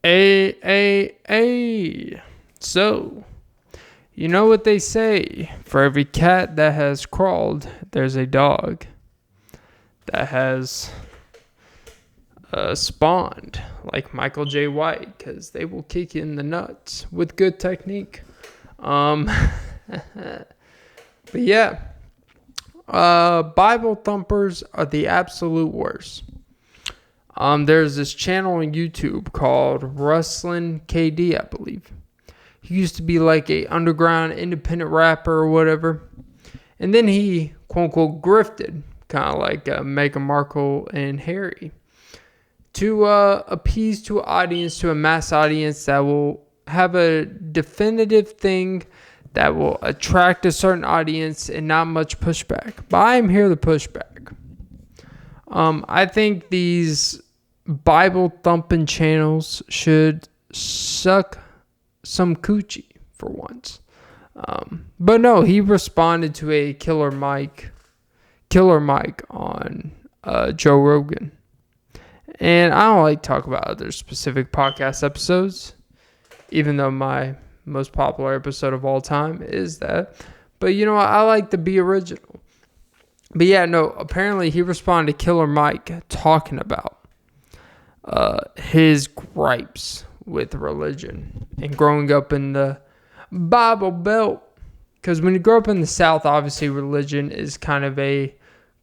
A. So, you know what they say. For every cat that has crawled, there's a dog that has spawned. Like Michael J. White. Because they will kick you in the nuts with good technique. But yeah. Bible thumpers are the absolute worst. There's this channel on YouTube called Ruslan KD, I believe. He used to be like a underground independent rapper or whatever. And then he, quote unquote, grifted, kind of like Meghan Markle and Harry, to appease to an audience, to a mass audience that will have a definitive thing that will attract a certain audience and not much pushback. But I am here to push back. I think these Bible thumping channels should suck some coochie for once. But no, he responded to a Killer Mike on Joe Rogan. And I don't like to talk about other specific podcast episodes, even though my most popular episode of all time is that. But you know what? I like to be original. But yeah, no, apparently he responded to Killer Mike talking about his gripes with religion and growing up in the Bible Belt. Because when you grow up in the South, obviously religion is kind of a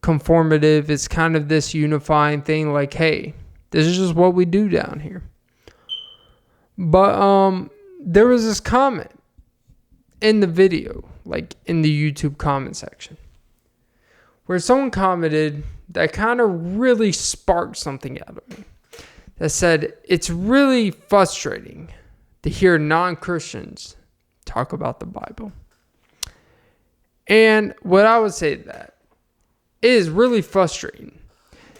conformative. It's kind of this unifying thing like, hey, this is just what we do down here. But there was this comment in the video, like in the YouTube comment section, where someone commented that kind of really sparked something out of me. That said, it's really frustrating to hear non-Christians talk about the Bible. And what I would say to that, it is really frustrating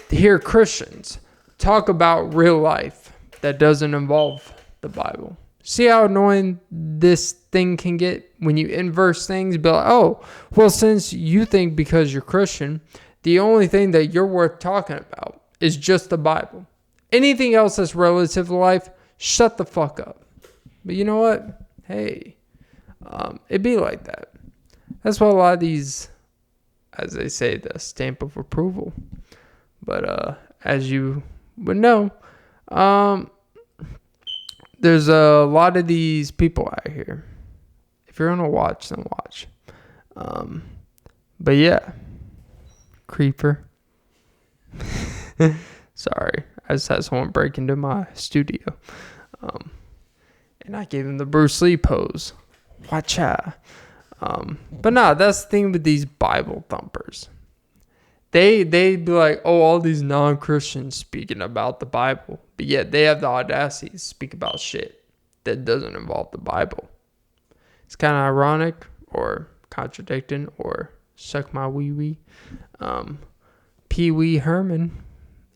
to hear Christians talk about real life that doesn't involve the Bible. See how annoying this thing can get when you inverse things? Be like, oh, well, since you think because you're Christian, the only thing that you're worth talking about is just the Bible. Anything else that's relative to life, shut the fuck up. But you know what? Hey, it be like that. That's why a lot of these, as they say, the stamp of approval. But as you would know, there's a lot of these people out here. If you're gonna watch, then watch. But yeah, creeper. Sorry, I just had someone break into my studio, and I gave him the Bruce Lee pose. Watch out. But no, that's the thing with these Bible thumpers. They'd be like, oh, all these non-Christians speaking about the Bible. But yet they have the audacity to speak about shit that doesn't involve the Bible. It's kind of ironic or contradicting or suck my wee-wee. Pee Wee Herman.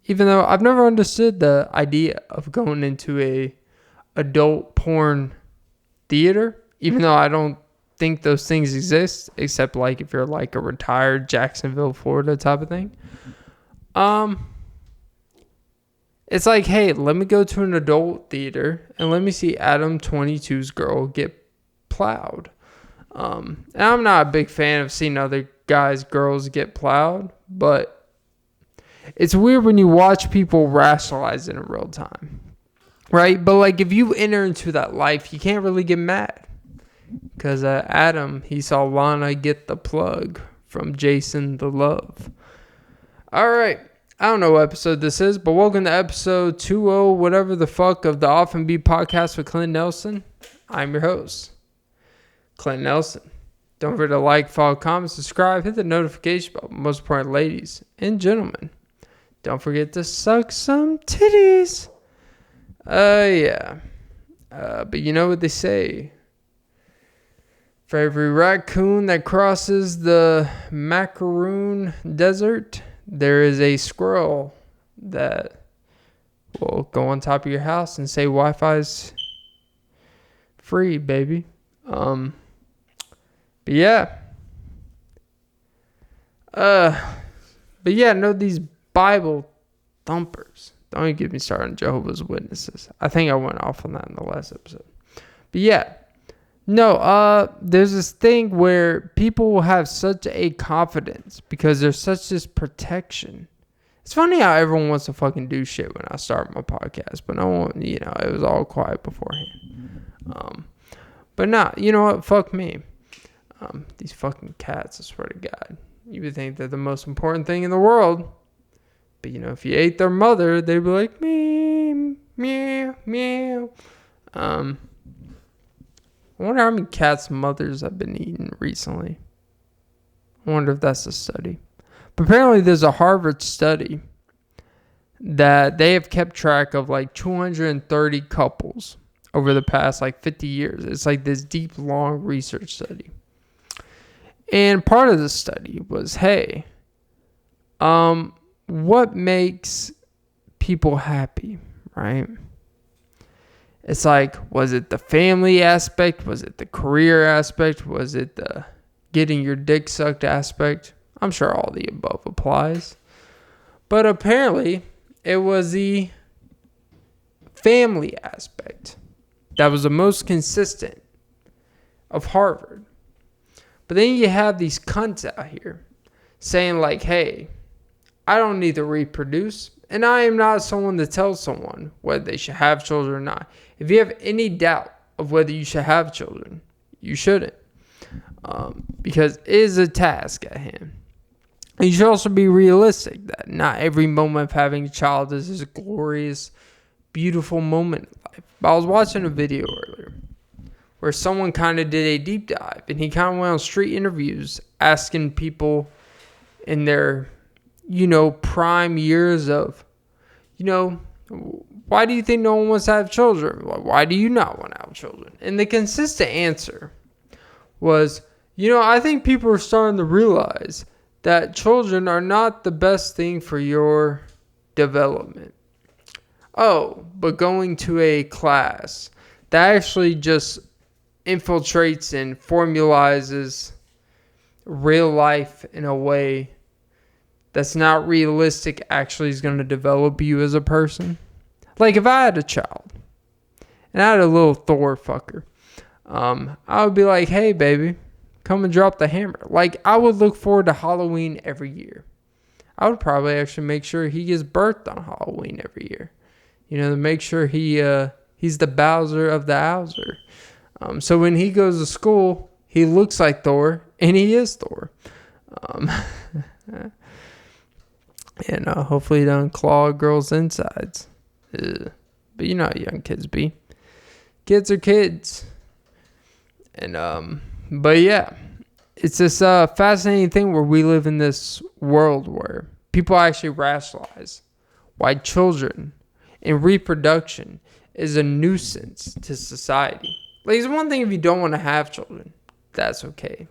Even though I've never understood the idea of going into a adult porn theater. Even though I don't think those things exist, except like if you're like a retired Jacksonville, Florida type of thing. It's like, hey, let me go to an adult theater and let me see Adam 22's girl get plowed. And I'm not a big fan of seeing other guys' girls get plowed, but it's weird when you watch people rationalize it in real time, right? But like if you enter into that life, you can't really get mad. Because Adam, he saw Lana get the plug from Jason the Love. All right. I don't know what episode this is, but welcome to episode 20, whatever the fuck, of the Off and Beat podcast with Clint Nelson. I'm your host, Clint Nelson. Don't forget to like, follow, comment, subscribe, hit the notification bell. Most important, ladies and gentlemen, don't forget to suck some titties. Yeah. But you know what they say. For every raccoon that crosses the macaroon desert, there is a squirrel that will go on top of your house and say Wi-Fi's free, baby. But yeah. No, these Bible thumpers, Don't even get me started on Jehovah's Witnesses. I think I went off on that in the last episode. But yeah. No, there's this thing where people will have such a confidence because there's such this protection. It's funny how everyone wants to fucking do shit when I start my podcast, but no one, it was all quiet beforehand. But nah, you know what? Fuck me. These fucking cats, I swear to God. You would think they're the most important thing in the world. But, if you ate their mother, they'd be like, meow, meow, meow. I wonder how many cats' mothers I've been eating recently. I wonder if that's a study. But apparently there's a Harvard study that they have kept track of like 230 couples over the past like 50 years. It's like this deep, long research study. And part of the study was, hey, what makes people happy, right? It's like, was it the family aspect? Was it the career aspect? Was it the getting your dick sucked aspect? I'm sure all the above applies. But apparently, it was the family aspect that was the most consistent of Harvard. But then you have these cunts out here saying like, hey, I don't need to reproduce, and I am not someone to tell someone whether they should have children or not. If you have any doubt of whether you should have children, you shouldn't. Because it is a task at hand. And you should also be realistic that not every moment of having a child is this glorious, beautiful moment in life. But I was watching a video earlier where someone kind of did a deep dive, and he kind of went on street interviews asking people in their, prime years of, why do you think no one wants to have children? Why do you not want to have children? And the consistent answer was, I think people are starting to realize that children are not the best thing for your development. Oh, but going to a class that actually just infiltrates and formalizes real life in a way that's not realistic actually is going to develop you as a person. Like if I had a child and I had a little Thor fucker, I would be like, hey baby, come and drop the hammer. Like I would look forward to Halloween every year. I would probably actually make sure he gets birthed on Halloween every year. To make sure he's the Bowser of the Owser. So when he goes to school, he looks like Thor, and he is Thor. And hopefully he doesn't claw girls' insides. Ugh. But you know how young kids be. Kids are kids. And, but yeah. It's this fascinating thing where we live in this world where people actually rationalize why children and reproduction is a nuisance to society. Like, it's one thing if you don't want to have children. That's okay.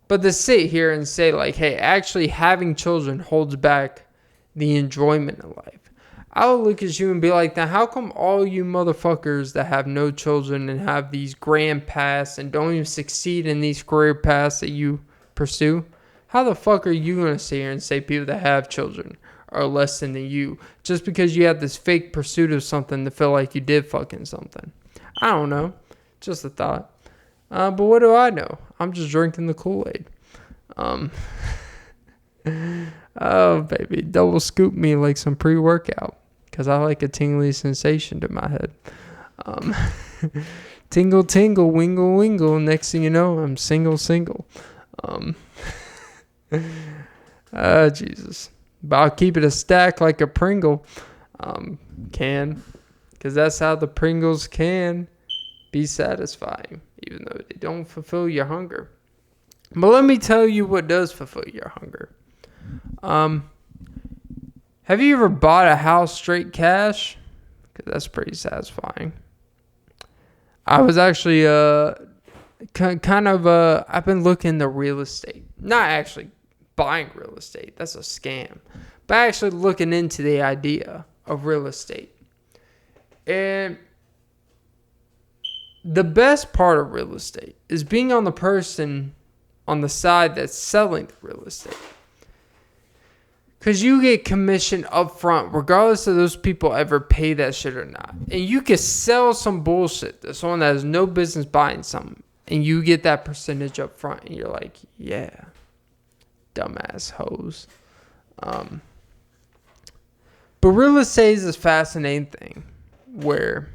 But to sit here and say, like, hey, actually having children holds back the enjoyment of life. I would look at you and be like, now how come all you motherfuckers that have no children and have these grand paths and don't even succeed in these career paths that you pursue, how the fuck are you going to sit here and say people that have children are less than you just because you have this fake pursuit of something to feel like you did fucking something? I don't know. Just a thought. But what do I know? I'm just drinking the Kool-Aid. Oh, baby. Double scoop me like some pre-workout. Because I like a tingly sensation to my head. Tingle, tingle, wingle, wingle. Next thing you know, I'm single. Jesus. But I'll keep it a stack like a Pringle can. Because that's how the Pringles can be satisfying. Even though they don't fulfill your hunger. But let me tell you what does fulfill your hunger. Have you ever bought a house straight cash? Because that's pretty satisfying. I was actually I've been looking into real estate. Not actually buying real estate. That's a scam. But actually looking into the idea of real estate. And the best part of real estate is being on the side that's selling the real estate. Because you get commission up front, regardless of those people ever pay that shit or not. And you can sell some bullshit to someone that has no business buying something. And you get that percentage up front. And you're like, yeah, dumbass hoes. But real estate is this fascinating thing where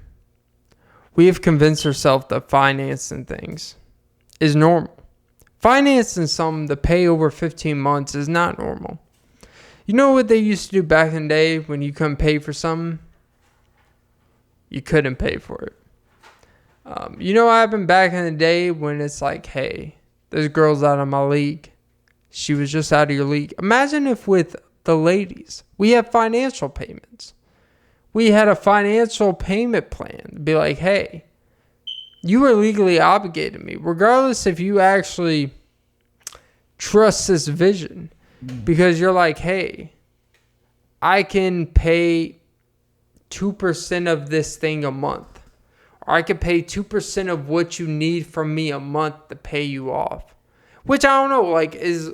we have convinced ourselves that financing things is normal. Financing something to pay over 15 months is not normal. You know what they used to do back in the day when you couldn't pay for something? You couldn't pay for it. You know what happened back in the day when it's like, hey, this girl's out of my league. She was just out of your league. Imagine if with the ladies, we have financial payments. We had a financial payment plan to be like, hey, you are legally obligated to me, regardless if you actually trust this vision. Because you're like, hey, I can pay 2% of this thing a month. Or I can pay 2% of what you need from me a month to pay you off. Which I don't know, like, is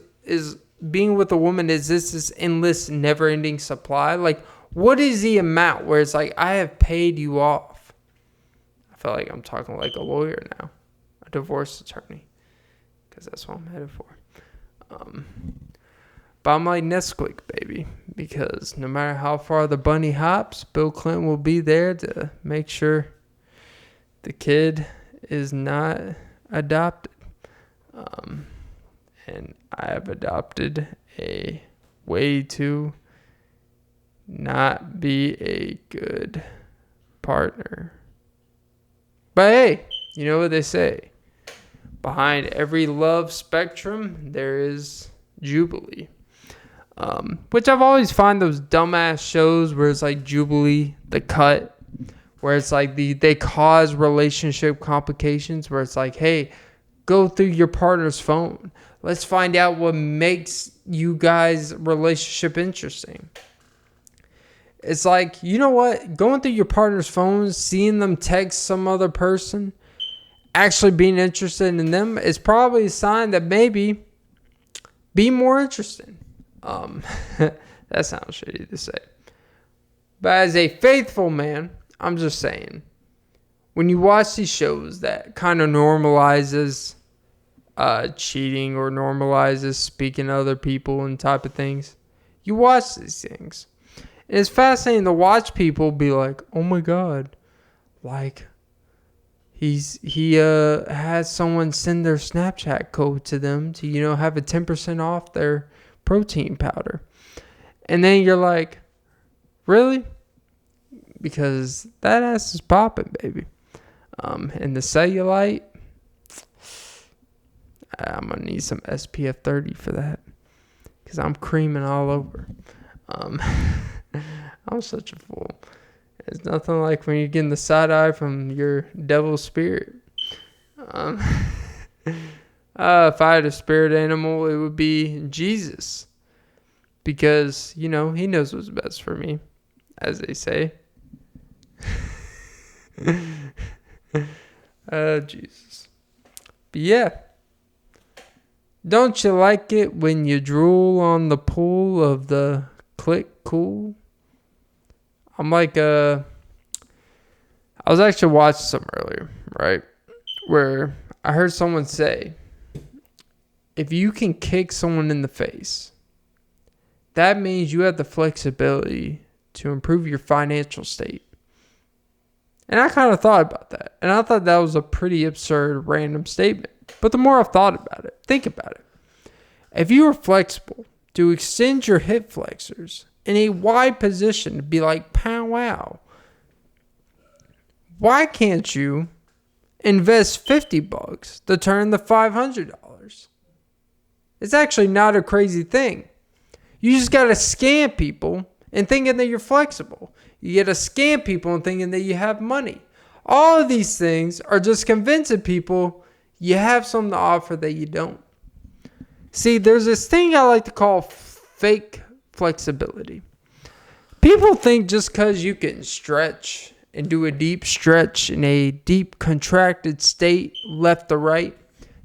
being with a woman, is this endless, never-ending supply? Like, what is the amount where it's like, I have paid you off? I feel like I'm talking like a lawyer now. A divorce attorney. Because that's what I'm headed for. But I'm like Nesquik, baby, because no matter how far the bunny hops, Bill Clinton will be there to make sure the kid is not adopted. And I have adopted a way to not be a good partner. But hey, you know what they say? Behind every love spectrum, there is Jubilee. Which I've always find those dumbass shows where it's like Jubilee, The Cut, where it's like they cause relationship complications, where it's like, hey, go through your partner's phone. Let's find out what makes you guys' relationship interesting. It's like, you know what? Going through your partner's phone, seeing them text some other person, actually being interested in them is probably a sign that maybe be more interested. That sounds shitty to say. But as a faithful man, I'm just saying, when you watch these shows that kind of normalizes cheating or normalizes speaking to other people and type of things, you watch these things. And it's fascinating to watch people be like, oh my God, like he has someone send their Snapchat code to them to, have a 10% off their protein powder. And then you're like, really? Because that ass is popping, baby. And the cellulite, I'm going to need some SPF 30 for that. Because I'm creaming all over. I'm such a fool. It's nothing like when you're getting the side eye from your devil spirit. If I had a spirit animal, it would be Jesus. Because, he knows what's best for me, as they say. Jesus. But yeah. Don't you like it when you drool on the pool of the click cool? I'm like, I was actually watching some earlier, right? Where I heard someone say, if you can kick someone in the face, that means you have the flexibility to improve your financial state. And I kind of thought about that. And I thought that was a pretty absurd, random statement. But the more I've thought about it, think about it. If you are flexible to extend your hip flexors in a wide position to be like, pow wow, why can't you invest $50 to turn the $500? It's actually not a crazy thing. You just got to scam people and thinking that you're flexible. You got to scam people and thinking that you have money. All of these things are just convincing people you have something to offer that you don't. See, there's this thing I like to call fake flexibility. People think just because you can stretch and do a deep stretch in a deep contracted state, left to right,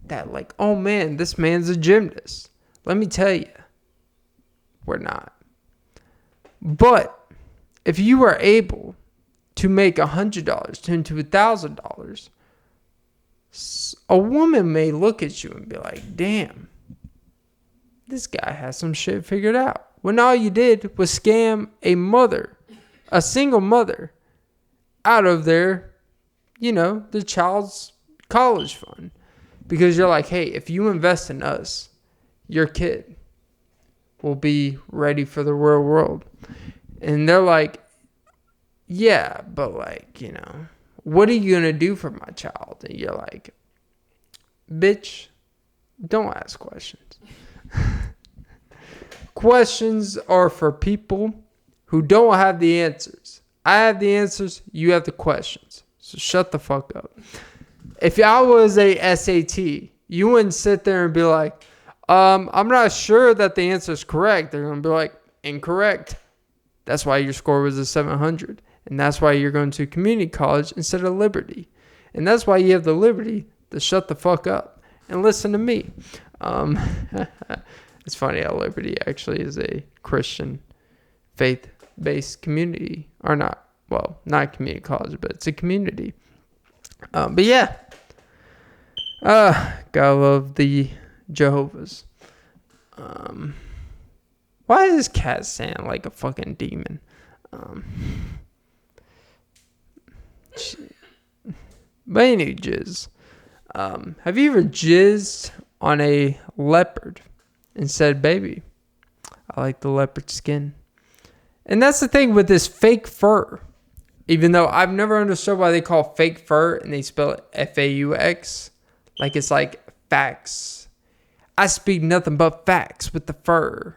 that like, oh man, this man's a gymnast. Let me tell you, we're not. But if you are able to make $100 into $1,000, a woman may look at you and be like, damn, this guy has some shit figured out. When all you did was scam a single mother, out of their, the child's college fund. Because you're like, hey, if you invest in us, your kid will be ready for the real world. And they're like, yeah, but what are you going to do for my child? And you're like, bitch, don't ask questions. Questions are for people who don't have the answers. I have the answers. You have the questions. So shut the fuck up. If I was a SAT, you wouldn't sit there and be like, I'm not sure that the answer is correct. They're going to be like, incorrect. That's why your score was a 700. And that's why you're going to community college instead of Liberty. And that's why you have the liberty to shut the fuck up and listen to me. It's funny how Liberty actually is a Christian faith-based community. Or not community college, but it's a community. But yeah. Gotta love the Jehovah's. Why does cat sound like a fucking demon? But anyway, jizz. Have you ever jizzed on a leopard and said, baby, I like the leopard skin? And that's the thing with this fake fur. Even though I've never understood why they call fake fur and they spell it F-A-U-X. Like it's like facts. I speak nothing but facts with the fur.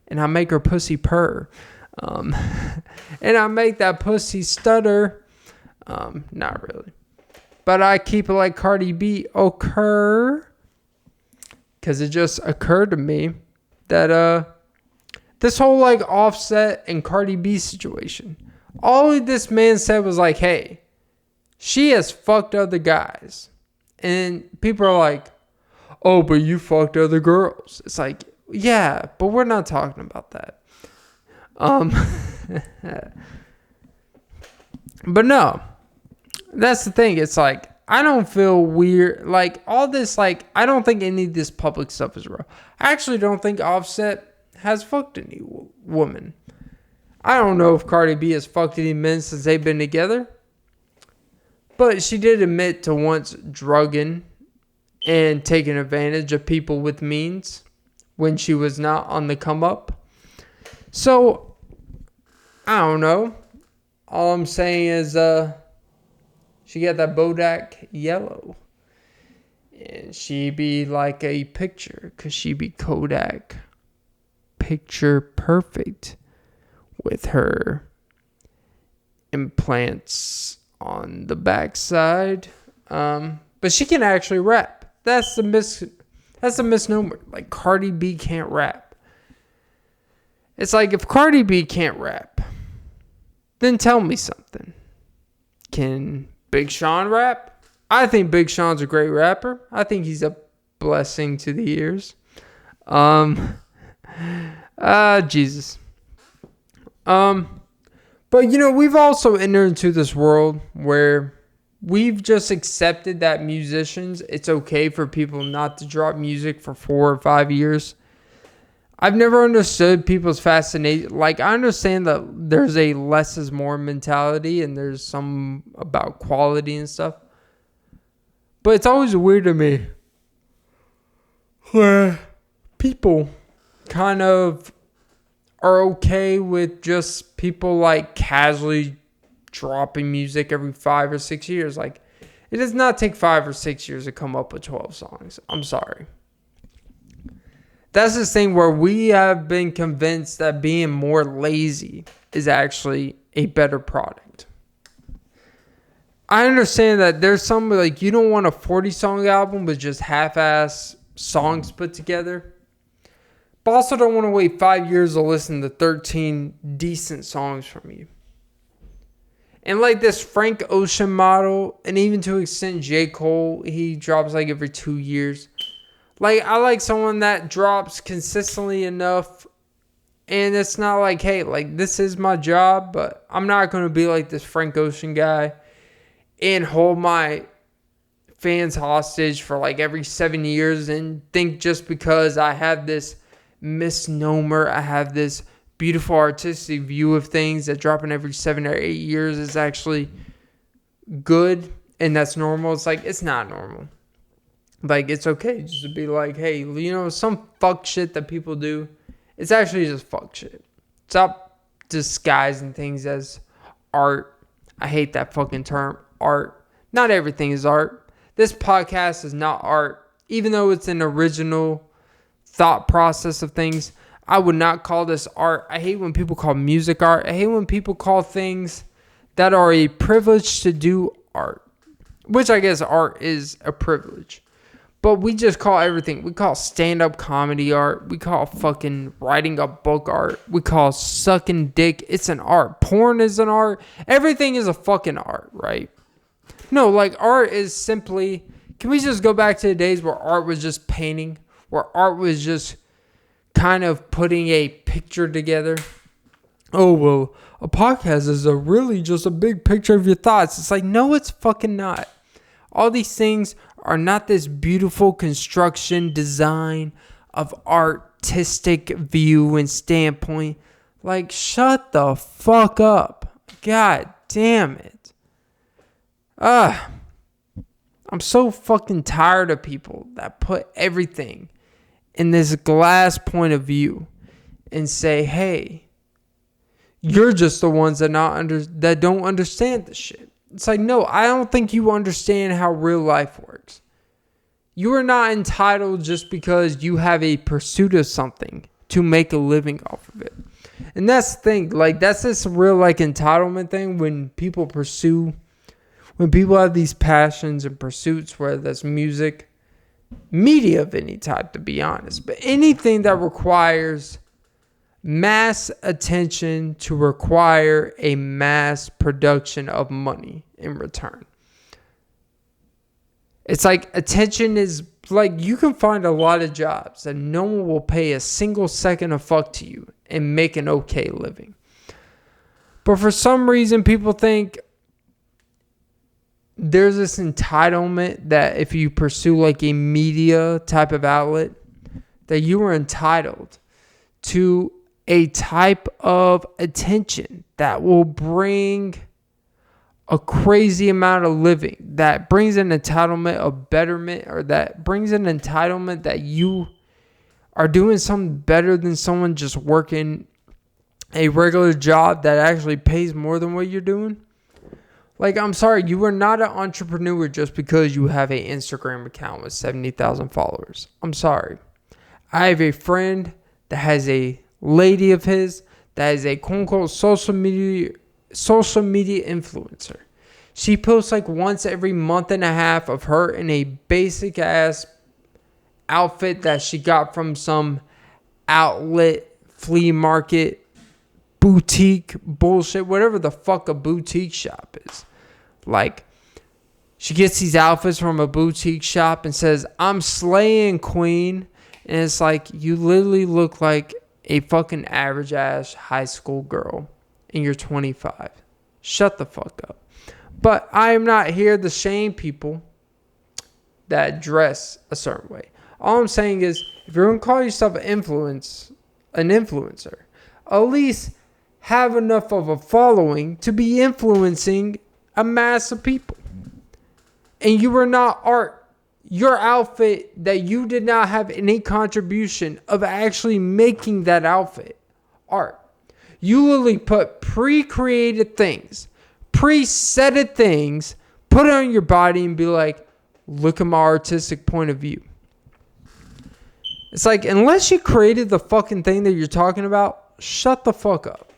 And I make her pussy purr. And I make that pussy stutter. Not really. But I keep it like Cardi B occur. Because it just occurred to me that this whole like Offset and Cardi B situation. All this man said was like, hey, she has fucked other guys. And people are like, oh, but you fucked other girls. It's like, yeah, but we're not talking about that. But no, that's the thing. It's like, I don't feel weird. Like all this, like, I don't think any of this public stuff is real. I actually don't think Offset has fucked any woman. I don't know if Cardi B has fucked any men since they've been together. But she did admit to once drugging and taking advantage of people with means when she was not on the come up. So, I don't know. All I'm saying is she got that Bodak yellow. And she be like a picture because she be Kodak picture perfect with her implants on the backside. But she can actually rap. That's a misnomer. Like Cardi B can't rap. It's like if Cardi B can't rap, then tell me something. Can Big Sean rap? I think Big Sean's a great rapper. I think he's a blessing to the ears. Jesus. But we've also entered into this world where we've just accepted that musicians, it's okay for people not to drop music for 4 or 5 years. I've never understood people's fascination. Like, I understand that there's a less is more mentality and there's some about quality and stuff. But it's always weird to me where people kind of are okay with just people like casually dropping music every 5 or 6 years. Like, it does not take 5 or 6 years to come up with 12 songs. I'm sorry. That's the thing where we have been convinced that being more lazy is actually a better product. I understand that there's some like you don't want a 40-song album with just half-ass songs put together. But also don't want to wait 5 years to listen to 13 decent songs from you. And like this Frank Ocean model, and even to an extent J. Cole, he drops like every 2 years. Like, I like someone that drops consistently enough And it's not like, hey, like, this is my job, but I'm not going to be like this Frank Ocean guy and hold my fans hostage for like every 7 years and think just because I have this misnomer, I have this beautiful artistic view of things that dropping every 7 or 8 years is actually good and that's normal. It's like, it's not normal. Like, it's okay just to be like, hey, you know, some fuck shit that people do, it's actually just fuck shit. Stop disguising things as art. I hate that fucking term, art. Not everything is art. This podcast is not art. Even though it's an original thought process of things, I would not call this art. I hate when people call music art. I hate when people call things that are a privilege to do art. Which I guess art is a privilege. But we just call everything. We call stand-up comedy art. We call fucking writing a book art. We call sucking dick. It's an art. Porn is an art. Everything is a fucking art, right? No, like art is simply... Can we just go back to the days where art was just painting? Where art was just kind of putting a picture together? Oh, well, a podcast is really just a big picture of your thoughts. It's like, no, it's fucking not. All these things are not this beautiful construction design of artistic view and standpoint. Like, shut the fuck up. God damn it. I'm so fucking tired of people that put everything in this glass point of view and say, hey, you're just the ones that don't understand this shit. It's like, no, I don't think you understand how real life works. You are not entitled just because you have a pursuit of something to make a living off of it. And that's the thing. Like, that's this real, like, entitlement thing when people have these passions and pursuits, whether that's music, media of any type, to be honest. But anything that requires mass attention to require a mass production of money in return. It's like attention is like, you can find a lot of jobs that no one will pay a single second of fuck to you and make an okay living. But for some reason, people think there's this entitlement that if you pursue like a media type of outlet, that you are entitled to a type of attention that will bring a crazy amount of living, that brings an entitlement of betterment, or that brings an entitlement that you are doing something better than someone just working a regular job that actually pays more than what you're doing. Like, I'm sorry, you are not an entrepreneur just because you have an Instagram account with 70,000 followers. I'm sorry. I have a friend that has a lady of his that is a quote-unquote social media influencer. She posts like once every month and a half of her in a basic ass outfit that she got from some outlet, flea market, boutique bullshit, whatever the fuck a boutique shop is. Like, she gets these outfits from a boutique shop and says, I'm slaying queen. And it's like, you literally look like a fucking average ass high school girl and you're 25. Shut the fuck up. But I am not here to shame people that dress a certain way. All I'm saying is, if you're going to call yourself an influencer, at least have enough of a following to be influencing a mass of people. And you are not art. Your outfit that you did not have any contribution of actually making that outfit art. You literally put pre-created things, pre-setted things, put it on your body and be like, look at my artistic point of view. It's like, unless you created the fucking thing that you're talking about, shut the fuck up.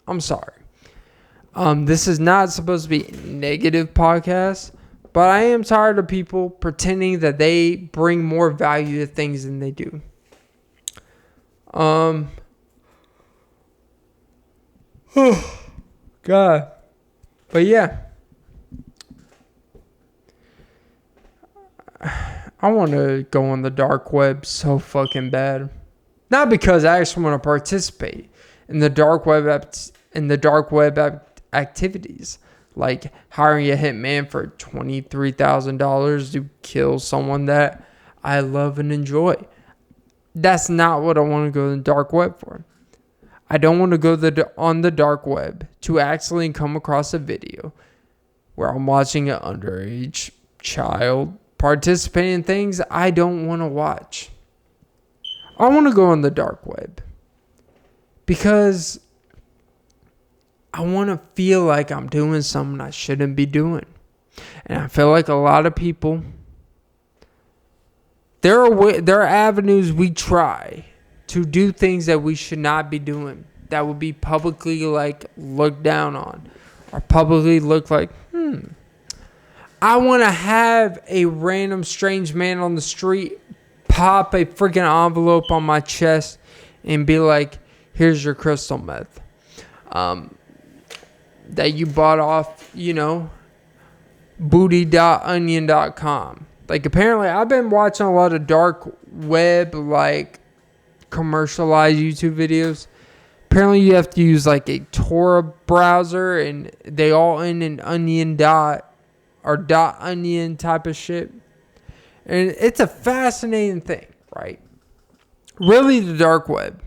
I'm sorry. This is not supposed to be a negative podcast, but I am tired of people pretending that they bring more value to things than they do. Oh, God. But yeah. I want to go on the dark web so fucking bad. Not because I actually want to participate. in the dark web activities, like hiring a hitman for $23,000 to kill someone that I love and enjoy. That's not what I want to go in the dark web for. I don't want to go on the dark web to accidentally come across a video where I'm watching an underage child participating in things I don't want to watch. I want to go on the dark web because I want to feel like I'm doing something I shouldn't be doing. And I feel like a lot of people, there are avenues we try to do things that we should not be doing, that would be publicly like looked down on, or publicly look like, I want to have a random strange man on the street pop a freaking envelope on my chest and be like, here's your crystal meth that you bought off, booty.onion.com. Like, apparently I've been watching a lot of dark web, like, commercialized YouTube videos. Apparently you have to use like a Tor browser, and they all end in onion .onion type of shit. And it's a fascinating thing, right? Really, the dark web.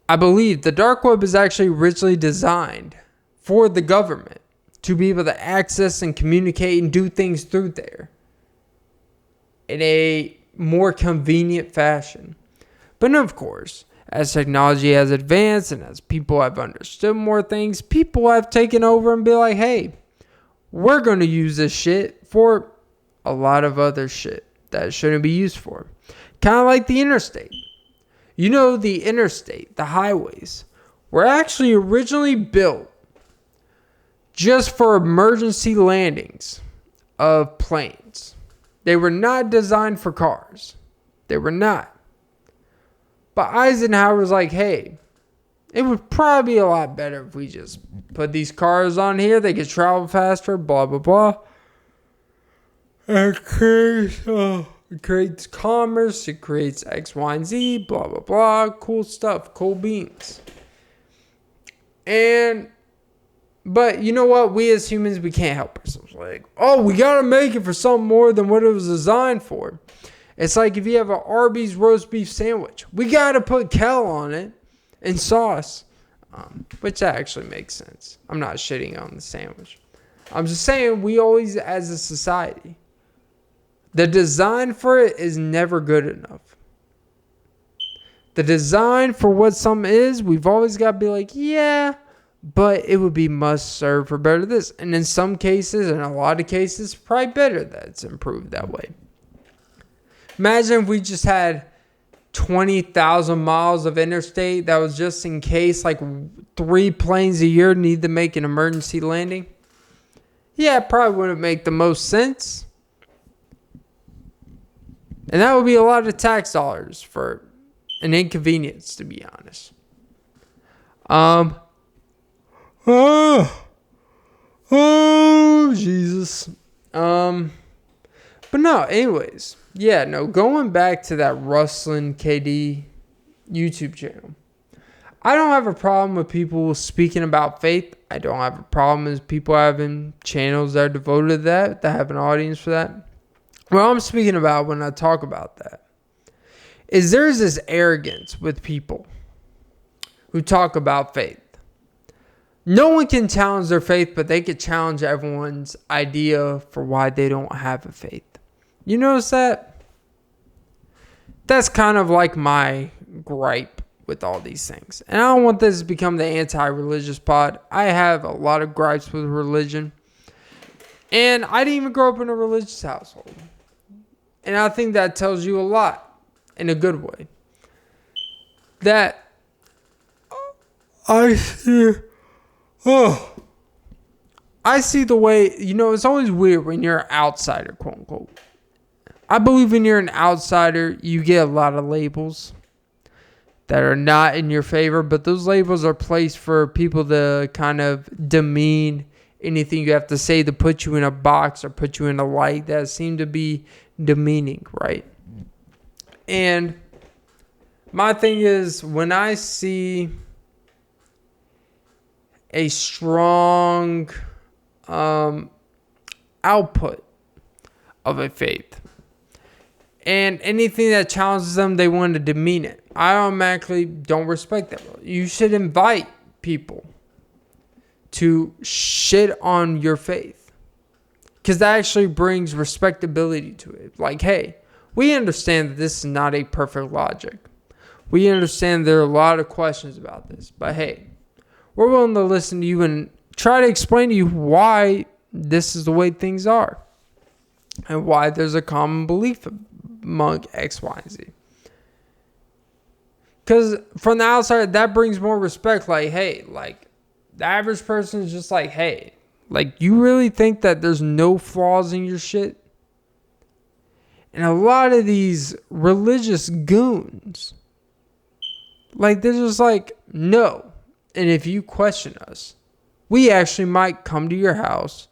I believe the dark web is actually originally designed for the government to be able to access and communicate and do things through there in a more convenient fashion. But of course, as technology has advanced and as people have understood more things, people have taken over and be like, hey, we're going to use this shit for a lot of other shit that it shouldn't be used for. Kind of like the interstate. The interstate, the highways, were actually originally built just for emergency landings of planes. They were not designed for cars. They were not. But Eisenhower was like, hey, it would probably be a lot better if we just put these cars on here. They could travel faster, blah, blah, blah. It creates commerce. It creates X, Y, and Z, blah, blah, blah. Cool stuff. Cool beans. But you know what? We as humans, we can't help ourselves. Like, we got to make it for something more than what it was designed for. It's like if you have an Arby's roast beef sandwich, we got to put kale on it and sauce, which actually makes sense. I'm not shitting on the sandwich. I'm just saying we always, as a society, the design for it is never good enough. The design for what something is, we've always got to be like, yeah, but it would be must serve for better this. And in some cases, in a lot of cases, probably better that it's improved that way. Imagine if we just had 20,000 miles of interstate that was just in case like 3 planes a year need to make an emergency landing. Yeah, it probably wouldn't make the most sense. And that would be a lot of tax dollars for an inconvenience, to be honest. Jesus. But no, anyways. Yeah, no, going back to that Ruslan KD YouTube channel. I don't have a problem with people speaking about faith. I don't have a problem with people having channels that are devoted to that have an audience for that. What I'm speaking about when I talk about that is there's this arrogance with people who talk about faith. No one can challenge their faith, but they could challenge everyone's idea for why they don't have a faith. You notice that? That's kind of like my gripe with all these things. And I don't want this to become the anti-religious pod. I have a lot of gripes with religion. And I didn't even grow up in a religious household. And I think that tells you a lot in a good way. That I see the way, it's always weird when you're an outsider, quote unquote. I believe when you're an outsider, you get a lot of labels that are not in your favor, but those labels are placed for people to kind of demean anything you have to say to put you in a box or put you in a light that seem to be demeaning, right? And my thing is, when I see a strong output of a faith. And anything that challenges them, they want to demean it. I automatically don't respect that. You should invite people to shit on your faith, because that actually brings respectability to it. Like, hey, we understand that this is not a perfect logic. We understand there are a lot of questions about this. But hey, we're willing to listen to you and try to explain to you why this is the way things are. And why there's a common belief among X, Y, and Z. Because from the outside, that brings more respect. Like, hey, like, the average person is just like, hey, like, you really think that there's no flaws in your shit? And a lot of these religious goons, like, they're just like, no. And if you question us, we actually might come to your house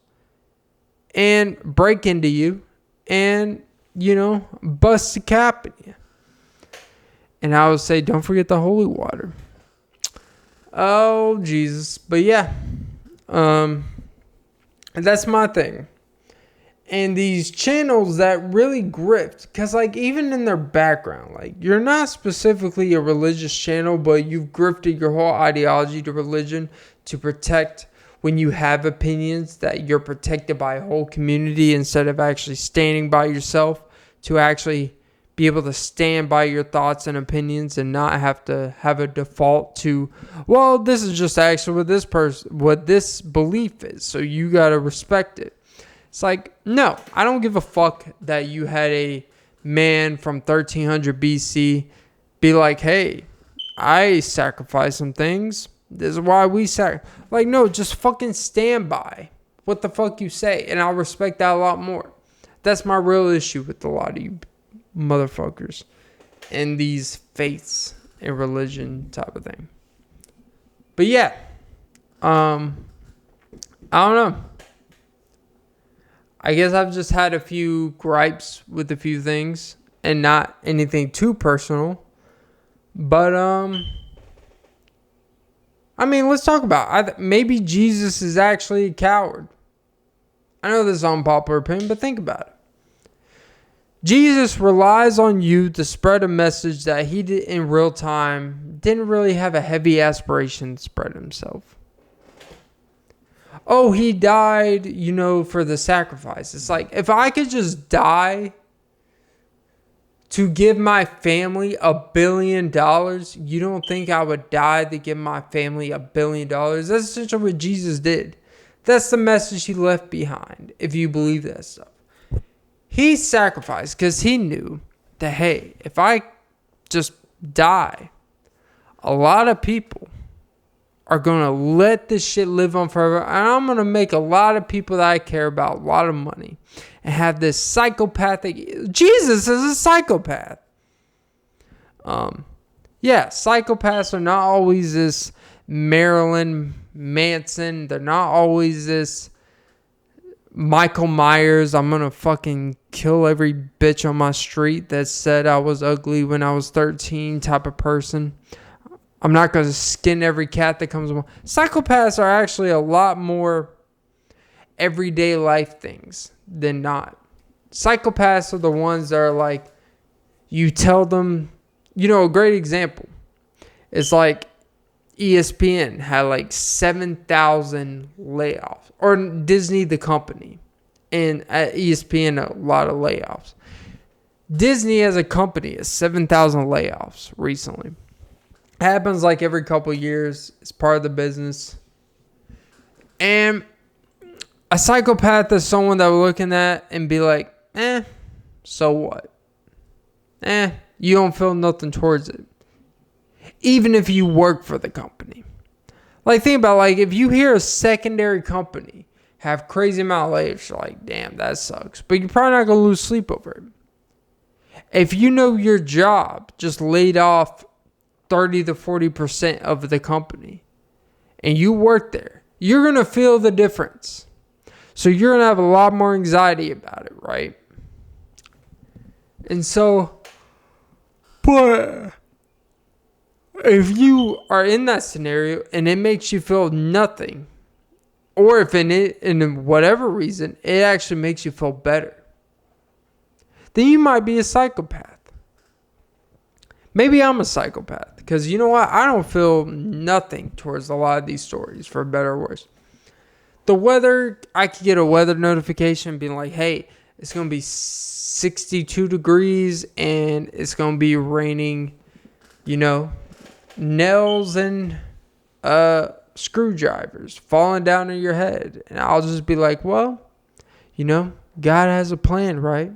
and break into you and, bust a cap in you. And I would say, don't forget the holy water. Oh, Jesus. But yeah, that's my thing. And these channels that really grift, because like even in their background, like you're not specifically a religious channel, but you've grifted your whole ideology to religion to protect, when you have opinions, that you're protected by a whole community instead of actually standing by yourself, to actually be able to stand by your thoughts and opinions and not have to have a default to, well, this is just actually what this belief is, so you got to respect it. It's like, no, I don't give a fuck that you had a man from 1300 BC be like, hey, I sacrificed some things. This is why we like, no, just fucking stand by what the fuck you say, and I'll respect that a lot more. That's my real issue with a lot of you motherfuckers and these faiths and religion type of thing. But yeah, I don't know. I guess I've just had a few gripes with a few things, and not anything too personal. But I mean, let's talk about it. Maybe Jesus is actually a coward. I know this is unpopular opinion, but think about it. Jesus relies on you to spread a message that he did in real time didn't really have a heavy aspiration to spread himself. Oh, he died, for the sacrifice. It's like, if I could just die to give my family $1 billion, you don't think I would die to give my family $1 billion? That's essentially what Jesus did. That's the message he left behind, if you believe that stuff. He sacrificed because he knew that, hey, if I just die, a lot of people are going to let this shit live on forever. And I'm going to make a lot of people that I care about a lot of money. And have this psychopathic... Jesus is a psychopath. Yeah, psychopaths are not always this Marilyn Manson. They're not always this Michael Myers. I'm going to fucking kill every bitch on my street that said I was ugly when I was 13 type of person. I'm not going to skin every cat that comes along. Psychopaths are actually a lot more everyday life things than not. Psychopaths are the ones that are like, you tell them, a great example is like ESPN had like 7,000 layoffs, or Disney, the company, and at ESPN, a lot of layoffs. Disney as a company has 7,000 layoffs recently. Happens like every couple of years. It's part of the business. And a psychopath is someone that we're looking at and be like, so what? You don't feel nothing towards it. Even if you work for the company. Like, think about, like, if you hear a secondary company have crazy amount of layoffs, you're like, damn, that sucks. But you're probably not going to lose sleep over it. If you know your job just laid off 30 to 40% of the company and you work there, you're going to feel the difference. So you're going to have a lot more anxiety about it, right? And so, but if you are in that scenario and it makes you feel nothing, or if in whatever reason, it actually makes you feel better, then you might be a psychopath. Maybe I'm a psychopath because you know what? I don't feel nothing towards a lot of these stories, for better or worse. The weather, I could get a weather notification being like, hey, it's going to be 62 degrees and it's going to be raining, nails and screwdrivers falling down on your head. And I'll just be like, well, God has a plan, right?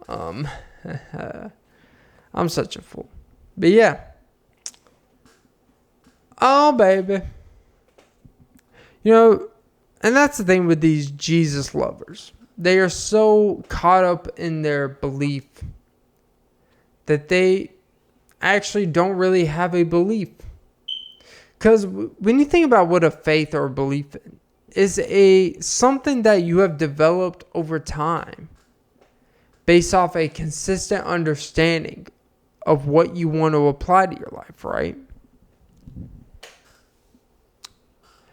I'm such a fool. But yeah. Oh, baby. And that's the thing with these Jesus lovers. They are so caught up in their belief that they actually don't really have a belief. Because when you think about what a faith or a belief is something that you have developed over time based off a consistent understanding of what you want to apply to your life, right?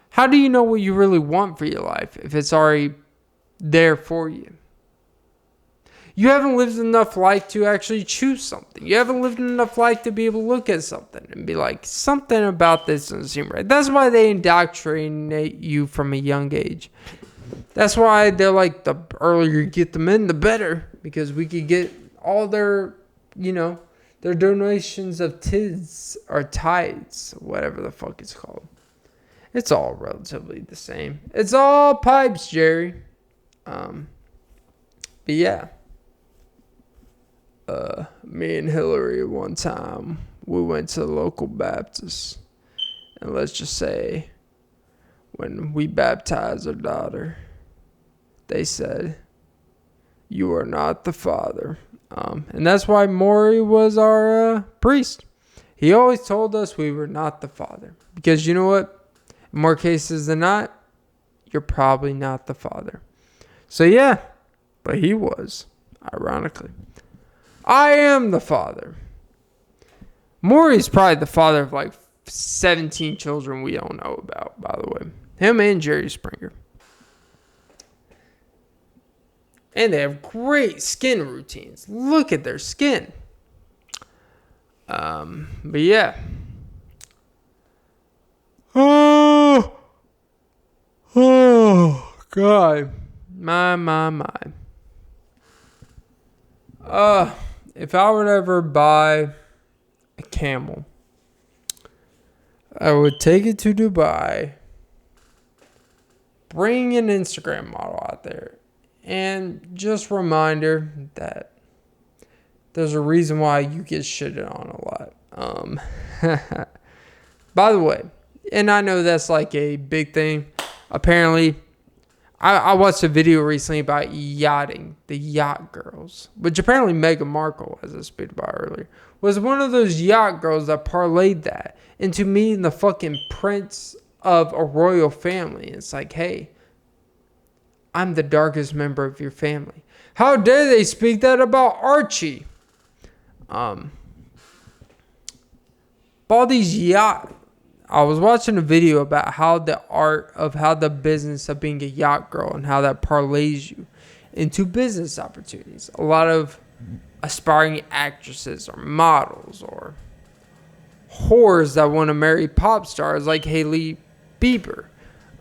How do you know what you really want for your life if it's already there for you? You haven't lived enough life to actually choose something. You haven't lived enough life to be able to look at something and be like, something about this doesn't seem right. That's why they indoctrinate you from a young age. That's why they're like, the earlier you get them in, the better. Because we could get all their, their donations of tids or tithes, whatever the fuck it's called. It's all relatively the same. It's all pipes, Jerry. But yeah. Me and Hillary one time, we went to the local Baptist. And let's just say, when we baptized our daughter, they said, "You are not the father." And that's why Maury was our priest. He always told us we were not the father. Because you know what? In more cases than not, you're probably not the father. So yeah, but he was, ironically. I am the father. Maury's probably the father of like 17 children we don't know about, by the way. Him and Jerry Springer. And they have great skin routines. Look at their skin. But yeah. Oh, God. My. If I would ever buy a camel, I would take it to Dubai, bring an Instagram model out there, and just remind her that there's a reason why you get shitted on a lot. By the way, and I know that's like a big thing. Apparently, I watched a video recently about yachting, the Yacht Girls, which apparently Meghan Markle, as I spoke about earlier, was one of those yacht girls that parlayed that into meeting the fucking prince of a royal family. It's like, hey, I'm the darkest member of your family. How dare they speak that about Archie? All these I was watching a video about how the business of being a yacht girl and how that parlays you into business opportunities. A lot of aspiring actresses or models or whores that want to marry pop stars like Hailey Bieber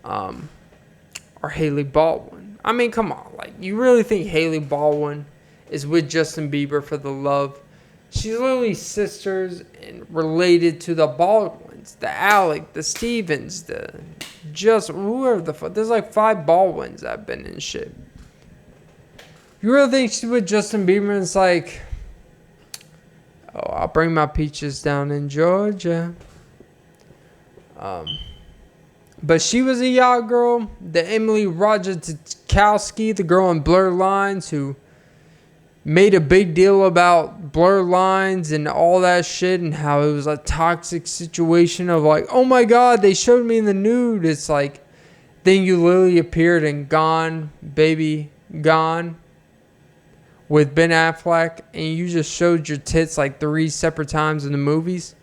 or Hailey Baldwin. I mean, come on. Like, you really think Hailey Baldwin is with Justin Bieber for the love? She's literally sisters and related to the Baldwins, the Alec, the Stevens, whoever the fuck. There's like 5 Baldwins that have been in shit. You really think she's with Justin Bieber and it's like, oh, I'll bring my peaches down in Georgia. But she was a yacht girl. The Emily Ratajkowski, the girl in Blurred Lines who made a big deal about Blurred Lines and all that shit and how it was a toxic situation of like, oh my God, they showed me in the nude. It's like, then you literally appeared in Gone, Baby, Gone with Ben Affleck and you just showed your tits like 3 separate times in the movies.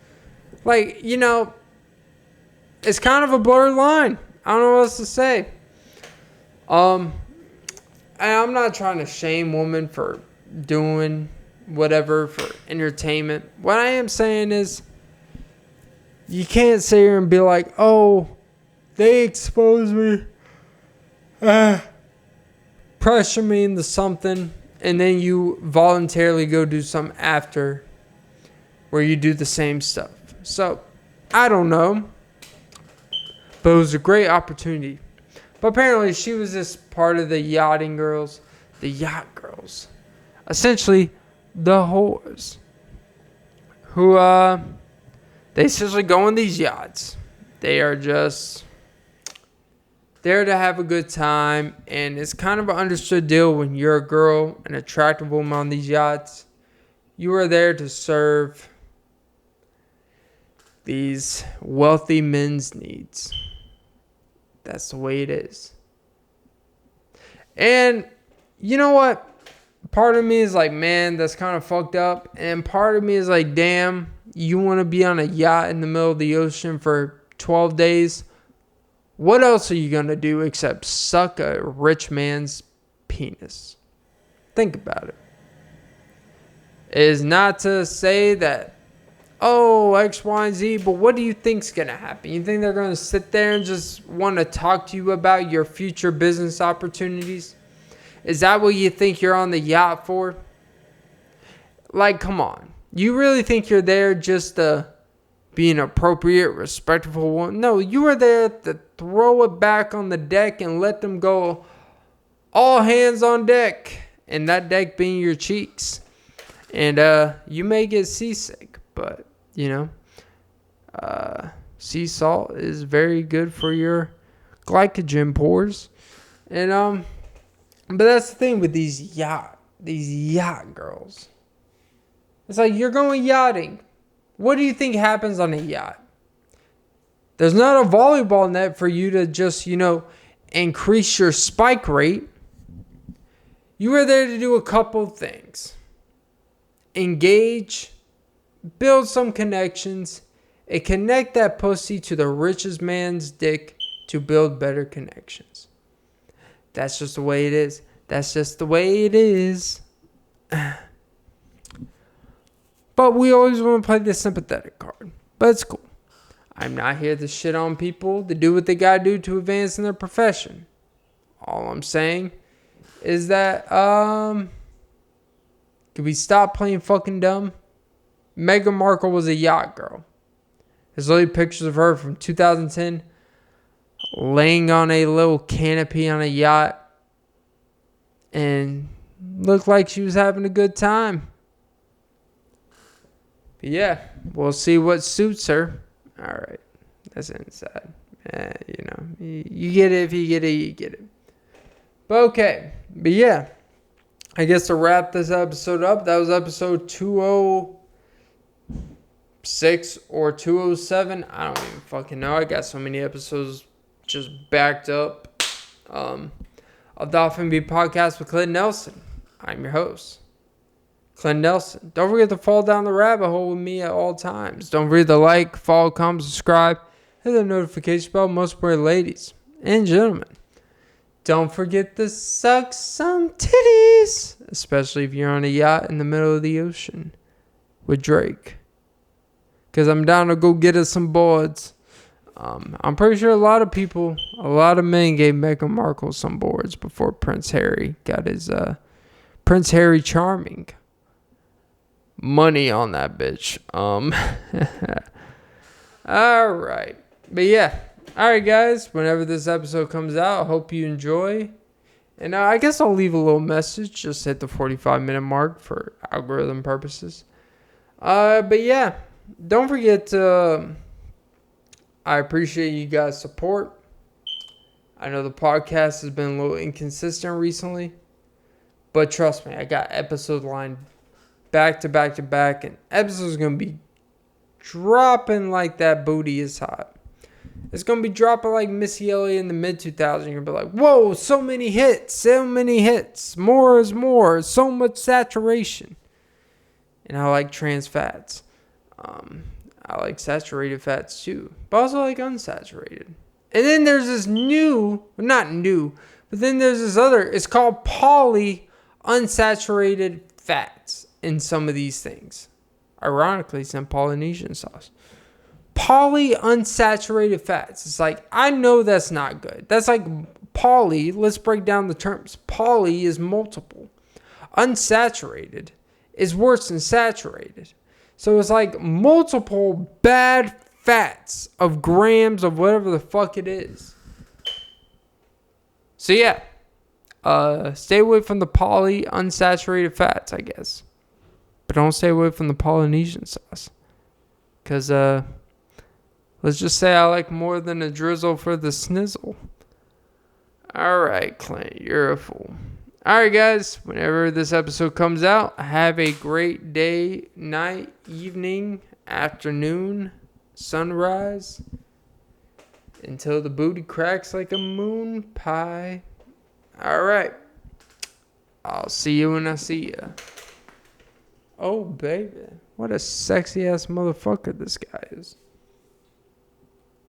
Like, it's kind of a blurred line. I don't know what else to say. And I'm not trying to shame women for doing whatever for entertainment. What I am saying is, you can't sit here and be like, oh, they expose me, pressure me into something, and then you voluntarily go do something after where you do the same stuff. So, I don't know. But it was a great opportunity. But apparently she was just part of the yachting girls. The Yacht Girls. Essentially, the whores. Who, they essentially go on these yachts. They are just there to have a good time. And it's kind of an understood deal when you're a girl, an attractive woman on these yachts. You are there to serve these wealthy men's needs. That's the way it is. And you know what? Part of me is like, man, that's kind of fucked up. And part of me is like, damn, you want to be on a yacht in the middle of the ocean for 12 days? What else are you going to do except suck a rich man's penis? Think about it. It is not to say that, oh, X, Y, and Z, but what do you think's going to happen? You think they're going to sit there and just want to talk to you about your future business opportunities? Is that what you think you're on the yacht for? Like, come on. You really think you're there just to be an appropriate, respectful one? No, you are there to throw it back on the deck and let them go all hands on deck. And that deck being your cheeks. And you may get seasick, but, sea salt is very good for your glycogen pores. And, but that's the thing with these yacht girls. It's like, you're going yachting. What do you think happens on a yacht? There's not a volleyball net for you to just, increase your spike rate. You are there to do a couple things. Engage, build some connections, and connect that pussy to the richest man's dick to build better connections. That's just the way it is. That's just the way it is. But we always want to play the sympathetic card. But it's cool. I'm not here to shit on people to do what they gotta do to advance in their profession. All I'm saying is that, could we stop playing fucking dumb? Meghan Markle was a yacht girl. There's literally pictures of her from 2010 laying on a little canopy on a yacht and looked like she was having a good time. But yeah, we'll see what suits her. All right, that's inside. You get it if you get it, you get it. But okay, but yeah, I guess to wrap this episode up, that was episode 206 or 207. I don't even fucking know. I got so many episodes just backed up. Of the Often Be Podcast with Clint Nelson. I'm your host, Clint Nelson. Don't forget to fall down the rabbit hole with me at all times. Don't forget to like, follow, comment, subscribe, hit the notification bell. Most important, ladies and gentlemen, don't forget to suck some titties, especially if you're on a yacht in the middle of the ocean with Drake. Because I'm down to go get us some boards. I'm pretty sure a lot of men gave Meghan Markle some boards before Prince Harry got his Prince Harry Charming money on that bitch. All right. But yeah. All right, guys. Whenever this episode comes out, I hope you enjoy. And I guess I'll leave a little message. Just hit the 45-minute mark for algorithm purposes. But yeah. Don't forget to... I appreciate you guys' support. I know the podcast has been a little inconsistent recently. But trust me, I got episode line back to back to back. And episodes going to be dropping like that booty is hot. It's going to be dropping like Missy Elliott in the mid-2000s. You're going to be like, whoa, so many hits. More is more. So much saturation. And I like trans fats. I like saturated fats too, but also like unsaturated. And then there's this not new, but then there's this other, it's called poly unsaturated fats in some of these things. Ironically, it's in Polynesian sauce. Poly unsaturated fats. It's like, I know that's not good. That's like poly. Let's break down the terms. Poly is multiple. Unsaturated is worse than saturated. So it's like multiple bad fats of grams of whatever the fuck it is. So yeah, stay away from the poly unsaturated fats, I guess. But don't stay away from the Polynesian sauce. Because, let's just say I like more than a drizzle for the snizzle. Alright, Clint, you're a fool. Alright, guys, whenever this episode comes out, have a great day, night, evening, afternoon, sunrise, until the booty cracks like a moon pie. Alright, I'll see you when I see ya. Oh, baby, what a sexy ass motherfucker this guy is.